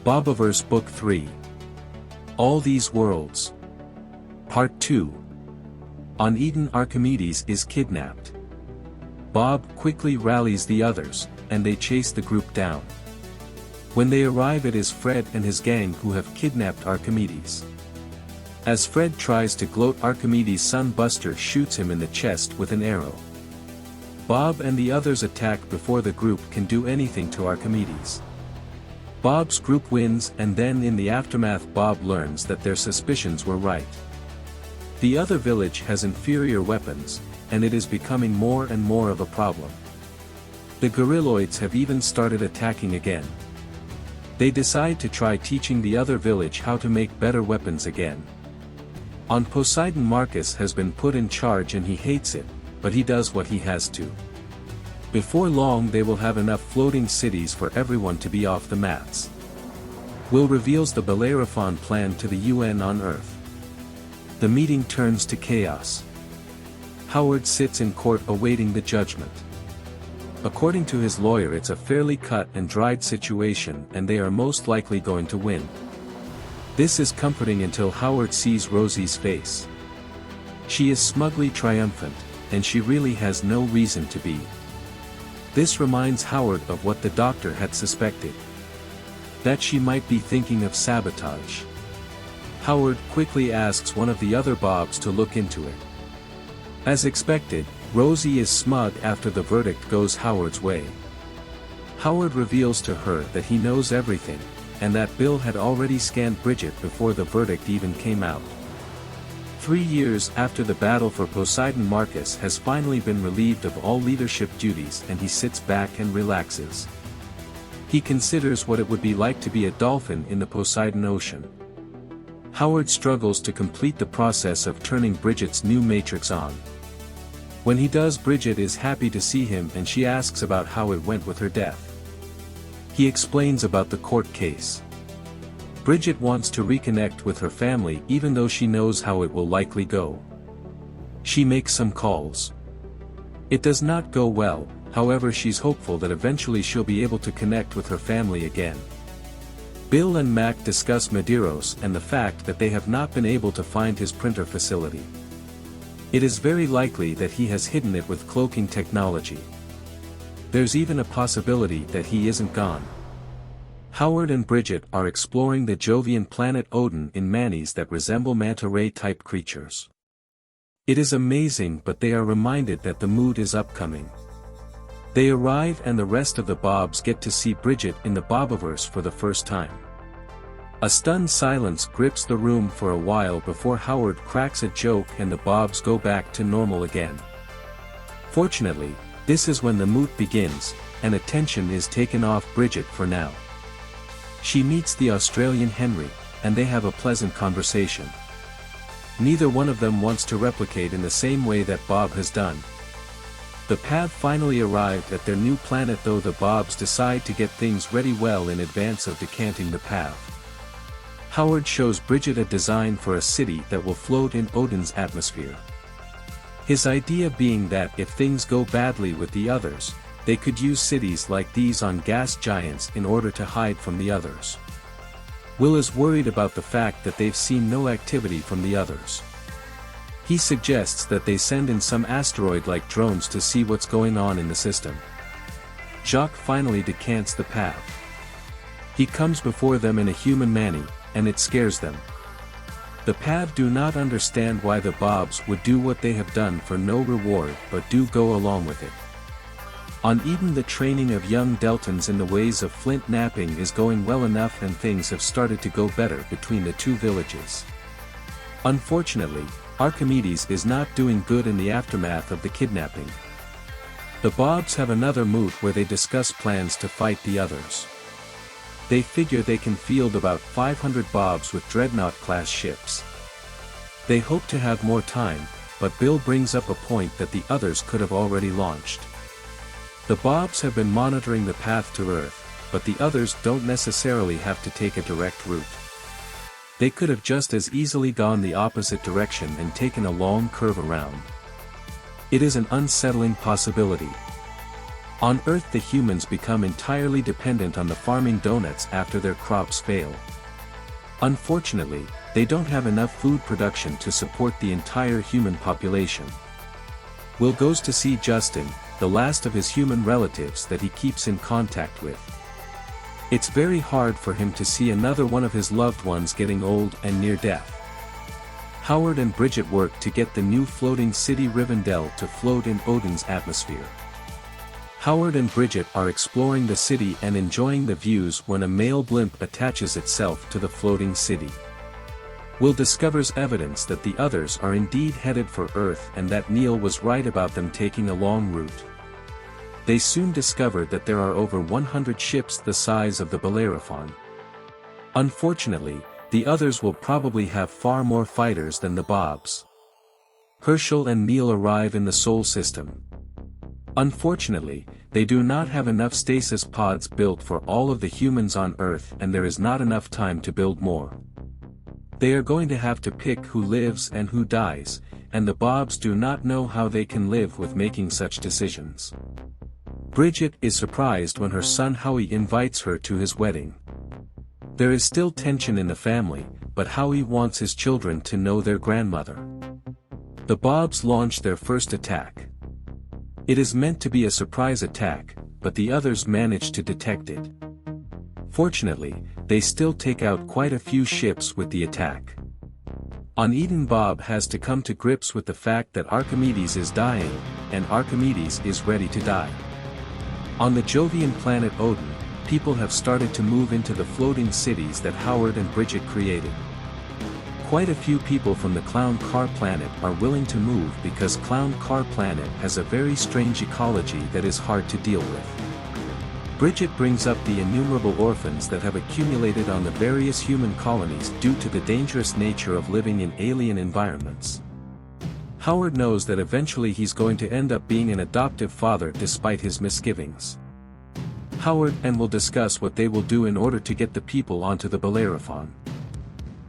Bobiverse Book 3. All These Worlds. Part 2. On Eden, Archimedes is kidnapped. Bob quickly rallies the others, and they chase the group down. When they arrive, it is Fred and his gang who have kidnapped Archimedes. As Fred tries to gloat, Archimedes' son Buster shoots him in the chest with an arrow. Bob and the others attack before the group can do anything to Archimedes. Bob's group wins, and then in the aftermath Bob learns that their suspicions were right. The other village has inferior weapons, and it is becoming more and more of a problem. The gorilloids have even started attacking again. They decide to try teaching the other village how to make better weapons again. On Poseidon, Marcus has been put in charge and he hates it, but he does what he has to. Before long they will have enough floating cities for everyone to be off the mats. Will reveals the Bellerophon plan to the UN on Earth. The meeting turns to chaos. Howard sits in court awaiting the judgment. According to his lawyer, it's a fairly cut and dried situation and they are most likely going to win. This is comforting until Howard sees Rosie's face. She is smugly triumphant, and she really has no reason to be. This reminds Howard of what the doctor had suspected. That she might be thinking of sabotage. Howard quickly asks one of the other Bobs to look into it. As expected, Rosie is smug after the verdict goes Howard's way. Howard reveals to her that he knows everything, and that Bill had already scanned Bridget before the verdict even came out. 3 years after the battle for Poseidon, Marcus has finally been relieved of all leadership duties and he sits back and relaxes. He considers what it would be like to be a dolphin in the Poseidon Ocean. Howard struggles to complete the process of turning Bridget's new matrix on. When he does, Bridget is happy to see him and she asks about how it went with her death. He explains about the court case. Bridget wants to reconnect with her family even though she knows how it will likely go. She makes some calls. It does not go well, however she's hopeful that eventually she'll be able to connect with her family again. Bill and Mac discuss Medeiros and the fact that they have not been able to find his printer facility. It is very likely that he has hidden it with cloaking technology. There's even a possibility that he isn't gone. Howard and Bridget are exploring the Jovian planet Odin in manis that resemble manta ray-type creatures. It is amazing, but they are reminded that the mood is upcoming. They arrive and the rest of the Bobs get to see Bridget in the Bobiverse for the first time. A stunned silence grips the room for a while before Howard cracks a joke and the Bobs go back to normal again. Fortunately, this is when the moot begins, and attention is taken off Bridget for now. She meets the Australian Henry, and they have a pleasant conversation. Neither one of them wants to replicate in the same way that Bob has done. The Pav finally arrived at their new planet, though the Bobs decide to get things ready well in advance of decanting the Pav. Howard shows Bridget a design for a city that will float in Odin's atmosphere. His idea being that if things go badly with the others, they could use cities like these on gas giants in order to hide from the others. Will is worried about the fact that they've seen no activity from the others. He suggests that they send in some asteroid-like drones to see what's going on in the system. Jacques finally decants the Pav. He comes before them in a human mani, and it scares them. The Pav do not understand why the Bobs would do what they have done for no reward, but do go along with it. On Eden, the training of young Deltons in the ways of flint napping is going well enough and things have started to go better between the two villages. Unfortunately, Archimedes is not doing good in the aftermath of the kidnapping. The Bobs have another moot where they discuss plans to fight the others. They figure they can field about 500 Bobs with Dreadnought-class ships. They hope to have more time, but Bill brings up a point that the others could have already launched. The Bobs have been monitoring the path to Earth, but the others don't necessarily have to take a direct route. They could have just as easily gone the opposite direction and taken a long curve around. It is an unsettling possibility. On Earth, the humans become entirely dependent on the farming donuts after their crops fail. Unfortunately, they don't have enough food production to support the entire human population. Will goes to see Justin, the last of his human relatives that he keeps in contact with. It's very hard for him to see another one of his loved ones getting old and near death. Howard and Bridget work to get the new floating city Rivendell to float in Odin's atmosphere. Howard and Bridget are exploring the city and enjoying the views when a male blimp attaches itself to the floating city. Will discovers evidence that the others are indeed headed for Earth and that Neil was right about them taking a long route. They soon discover that there are over 100 ships the size of the Bellerophon. Unfortunately, the others will probably have far more fighters than the Bobs. Herschel and Neil arrive in the Sol system. Unfortunately, they do not have enough stasis pods built for all of the humans on Earth, and there is not enough time to build more. They are going to have to pick who lives and who dies, and the Bobs do not know how they can live with making such decisions. Bridget is surprised when her son Howie invites her to his wedding. There is still tension in the family, but Howie wants his children to know their grandmother. The Bobs launch their first attack. It is meant to be a surprise attack, but the others manage to detect it. Fortunately, they still take out quite a few ships with the attack. On Eden, Bob has to come to grips with the fact that Archimedes is dying, and Archimedes is ready to die. On the Jovian planet Odin, people have started to move into the floating cities that Howard and Bridget created. Quite a few people from the Clown Car planet are willing to move because Clown Car planet has a very strange ecology that is hard to deal with. Bridget brings up the innumerable orphans that have accumulated on the various human colonies due to the dangerous nature of living in alien environments. Howard knows that eventually he's going to end up being an adoptive father despite his misgivings. Howard and will discuss what they will do in order to get the people onto the Bellerophon.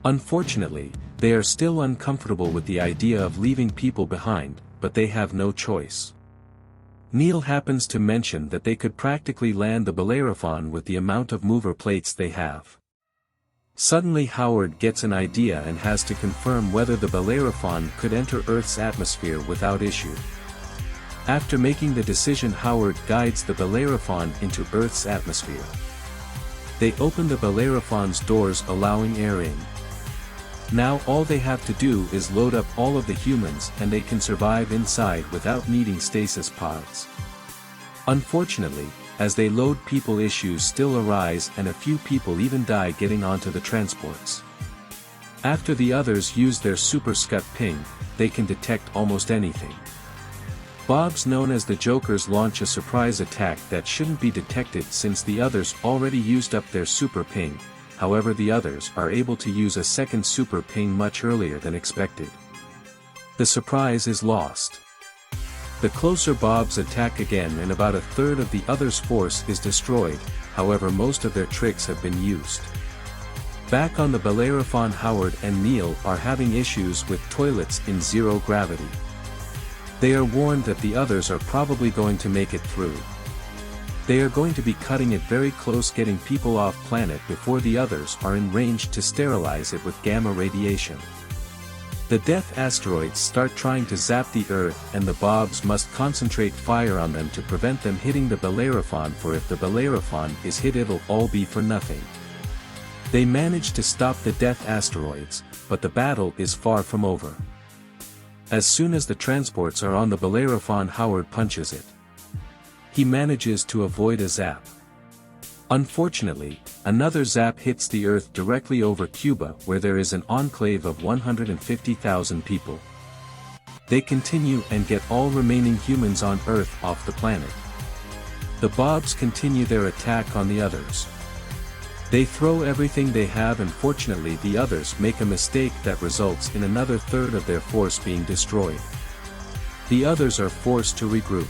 Unfortunately, they are still uncomfortable with the idea of leaving people behind, but they have no choice. Neil happens to mention that they could practically land the Bellerophon with the amount of mover plates they have. Suddenly Howard gets an idea and has to confirm whether the Bellerophon could enter Earth's atmosphere without issue. After making the decision, Howard guides the Bellerophon into Earth's atmosphere. They open the Bellerophon's doors, allowing air in. Now all they have to do is load up all of the humans and they can survive inside without needing stasis pods. Unfortunately, as they load, people, issues still arise and a few people even die getting onto the transports. After the others use their super scut ping, they can detect almost anything. Bobs, known as the Jokers, launch a surprise attack that shouldn't be detected since the others already used up their super ping. However, the others are able to use a second super ping much earlier than expected. The surprise is lost. The closer Bobs attack again and about a third of the others' force is destroyed, however most of their tricks have been used. Back on the Bellerophon, Howard and Neil are having issues with toilets in zero gravity. They are warned that the others are probably going to make it through. They are going to be cutting it very close, getting people off planet before the others are in range to sterilize it with gamma radiation. The death asteroids start trying to zap the Earth and the Bobs must concentrate fire on them to prevent them hitting the Bellerophon, for if the Bellerophon is hit it'll all be for nothing. They manage to stop the death asteroids, but the battle is far from over. As soon as the transports are on the Bellerophon, Howard punches it. He manages to avoid a zap. Unfortunately, another zap hits the Earth directly over Cuba, where there is an enclave of 150,000 people. They continue and get all remaining humans on Earth off the planet. The Bobs continue their attack on the others. They throw everything they have, and fortunately the others make a mistake that results in another third of their force being destroyed. The others are forced to regroup.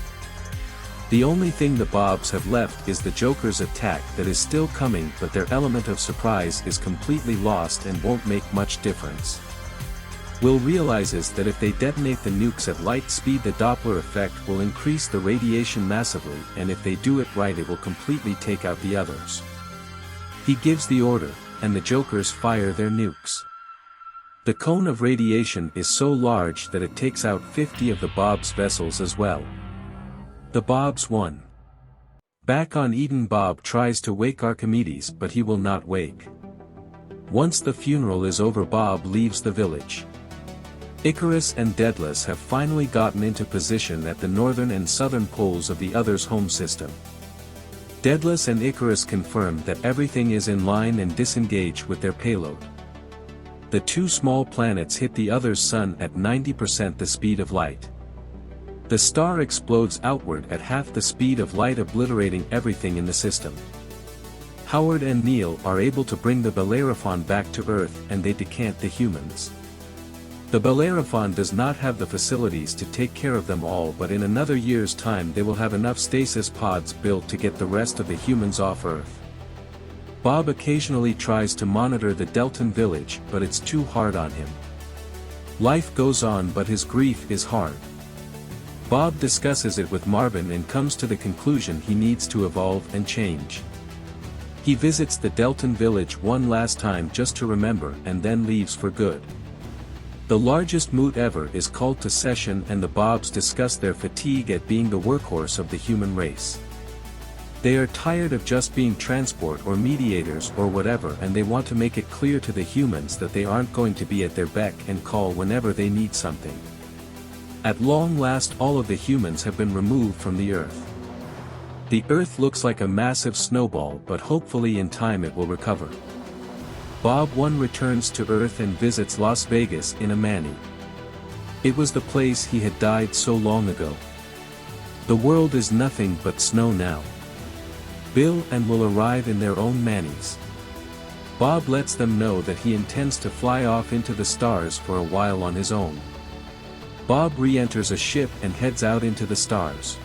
The only thing the Bobs have left is the Joker's attack that is still coming, but their element of surprise is completely lost and won't make much difference. Will realizes that if they detonate the nukes at light speed, the Doppler effect will increase the radiation massively, and if they do it right, it will completely take out the others. He gives the order, and the Jokers fire their nukes. The cone of radiation is so large that it takes out 50 of the Bob's vessels as well. The Bobs won. Back on Eden, Bob tries to wake Archimedes, but he will not wake. Once the funeral is over, Bob leaves the village. Icarus and Daedalus have finally gotten into position at the northern and southern poles of the other's home system. Daedalus and Icarus confirm that everything is in line and disengage with their payload. The two small planets hit the other's sun at 90% the speed of light. The star explodes outward at half the speed of light, obliterating everything in the system. Howard and Neil are able to bring the Bellerophon back to Earth, and they decant the humans. The Bellerophon does not have the facilities to take care of them all, but in another year's time they will have enough stasis pods built to get the rest of the humans off Earth. Bob occasionally tries to monitor the Delton village, but it's too hard on him. Life goes on, but his grief is hard. Bob discusses it with Marvin and comes to the conclusion he needs to evolve and change. He visits the Delton village one last time just to remember, and then leaves for good. The largest moot ever is called to session, and the Bobs discuss their fatigue at being the workhorse of the human race. They are tired of just being transport or mediators or whatever, and they want to make it clear to the humans that they aren't going to be at their beck and call whenever they need something. At long last, all of the humans have been removed from the Earth. The Earth looks like a massive snowball, but hopefully in time it will recover. Bob 1 returns to Earth and visits Las Vegas in a Manny. It was the place he had died so long ago. The world is nothing but snow now. Bill and Will arrive in their own Mannies. Bob lets them know that he intends to fly off into the stars for a while on his own. Bob re-enters a ship and heads out into the stars.